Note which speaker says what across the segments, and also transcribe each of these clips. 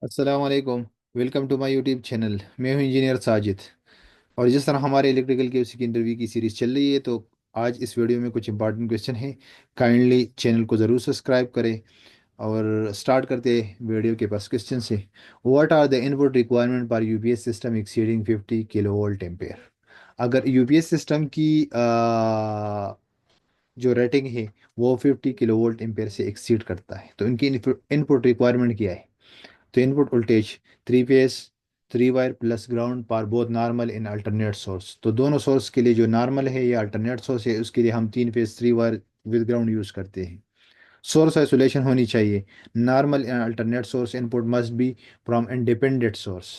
Speaker 1: अस्सलाम वालेकुम। Welcome to my YouTube channel. मैं हूं इंजीनियर साजिद। और जिस तरह हमारे इलेक्ट्रिकल के उसी की इंटरव्यू की सीरीज़ चल रही है, तो आज इस वीडियो में कुछ इंपॉर्टेंट क्वेश्चन है। काइंडली चैनल को ज़रूर सब्सक्राइब करें। और स्टार्ट करते हैं वीडियो के पास क्वेश्चन से। What are the input requirement for UPS system exceeding 50 kilo volt ampere. अगर यूपीएस सिस्टम की जो रेटिंग है वो 50 किलो वोल्ट एम्पेयर से एक्सीड करता है, तो इनकी इनपुट रिक्वायरमेंट क्या है। तो input voltage three phase, three wire plus ground per both normal in alternate source. तो दोनों सोर्स के लिए जो नॉर्मल है या अल्टरनेट सोर्स है उसके लिए हम तीन face three wire with ground use करते हैं। सोर्स आइसोलेशन होनी चाहिए। Normal and alternate source input must be from independent source.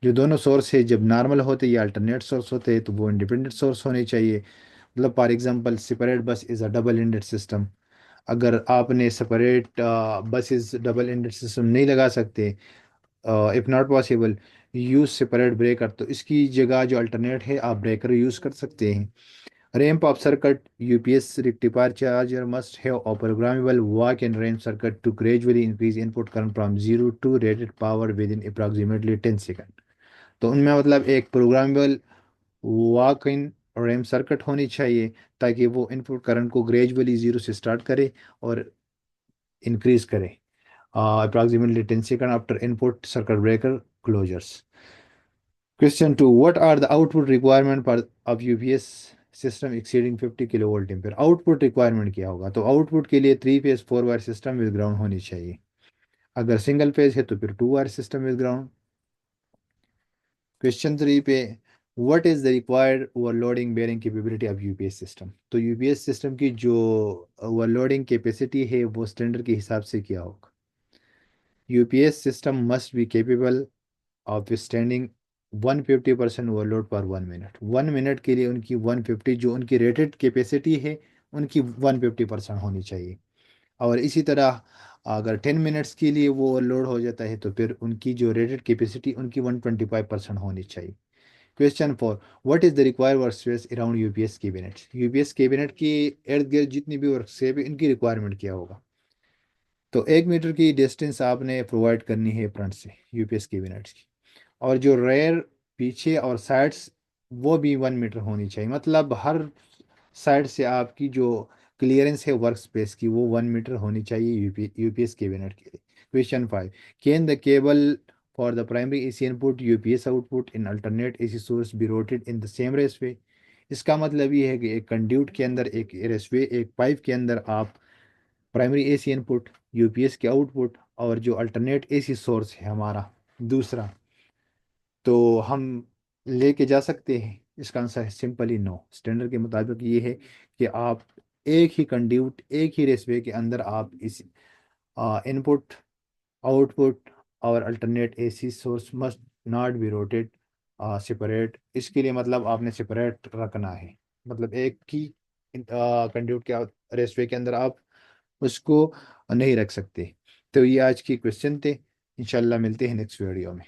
Speaker 1: जो दोनों सोर्स है जब नॉर्मल होते या अल्टरनेट सोर्स होते हैं तो वो इंडिपेंडेंट सोर्स होने चाहिए। मतलब फॉर एग्जांपल सेपरेट बस is a double ended system. अगर आपने सेपरेट बस इज डबल एंडेड सिस्टम नहीं लगा सकते, if not possible use separate breaker, तो इसकी जगह जो अल्टरनेट है आप ब्रेकर यूज कर सकते हैं। Ramp off circuit UPS rectifier charger must have a programmable walk and ramp circuit to gradually increase input current from zero to rated power within approximately 10 second. तो उनमें मतलब एक programmable walk in ramp circuit होनी चाहिए ताकि वो input current को gradually zero से स्टार्ट करे और इंक्रीज करे approximately 10 seconds after input circuit breaker closures. Question 2. What are the output requirement for of UPS system exceeding 50 kilovolt ampere. Output requirement क्या होगा। तो आउटपुट के लिए three phase four wire system with ground होनी चाहिए। अगर single phase है तो फिर two wire system with ground. Question 3 पे what is the required overloading bearing capability of UPS system. तो यूपीएस सिस्टम की जो ओवरलोडिंग कैपेसिटी है वो स्टैंडर्ड के हिसाब से क्या होगा। UPS system must be capable of standing 150% overload पर 1 मिनट। 1 मिनट के लिए उनकी 150 जो उनकी रेटेड कैपेसिटी है उनकी 150% होनी चाहिए। और इसी तरह अगर 10 मिनट्स के लिए वो ओवरलोड हो जाता है तो फिर उनकी जो रेटेड कैपेसिटी उनकी 125% होनी चाहिए। Question 4। What is the required work space around UPS cabinet. UPS cabinet की इर्द गिर्द जितनी भी वर्क स्पेस है इनकी रिक्वायरमेंट क्या होगा। तो 1 मीटर की डिस्टेंस आपने प्रोवाइड करनी है फ्रंट से यूपीएस कैबिनेट की। और जो रेयर पीछे और साइड्स वो भी 1 मीटर होनी चाहिए। मतलब हर साइड से आपकी जो क्लियरेंस है वर्क स्पेस की वो 1 मीटर होनी चाहिए यूपीएस कैबिनेट के लिए। Question 5। Can the cable for the primary AC input UPS output in alternate AC source be routed in the same raceway. इसका मतलब ये है कि एक कंड्यूट के अंदर एक रेसवे एक पाइप के अंदर आप प्राइमरी एसी इनपुट यूपीएस के आउटपुट और जो अल्टरनेट एसी सोर्स है हमारा दूसरा, तो हम लेके जा सकते हैं। इसका आंसर है सिंपली नो। स्टैंडर्ड के मुताबिक ये है कि आप एक ही कंड्यूट एक ही रेसवे के अंदर आप इस इनपुट आउटपुट और alternate AC source must not be routed separate. इसके लिए मतलब आपने सेपरेट रखना है। मतलब एक ही कंड्यूट के रेसवे के अंदर आप उसको नहीं रख सकते। तो ये आज की क्वेश्चन थे। इंशाल्लाह मिलते हैं नेक्स्ट वीडियो में।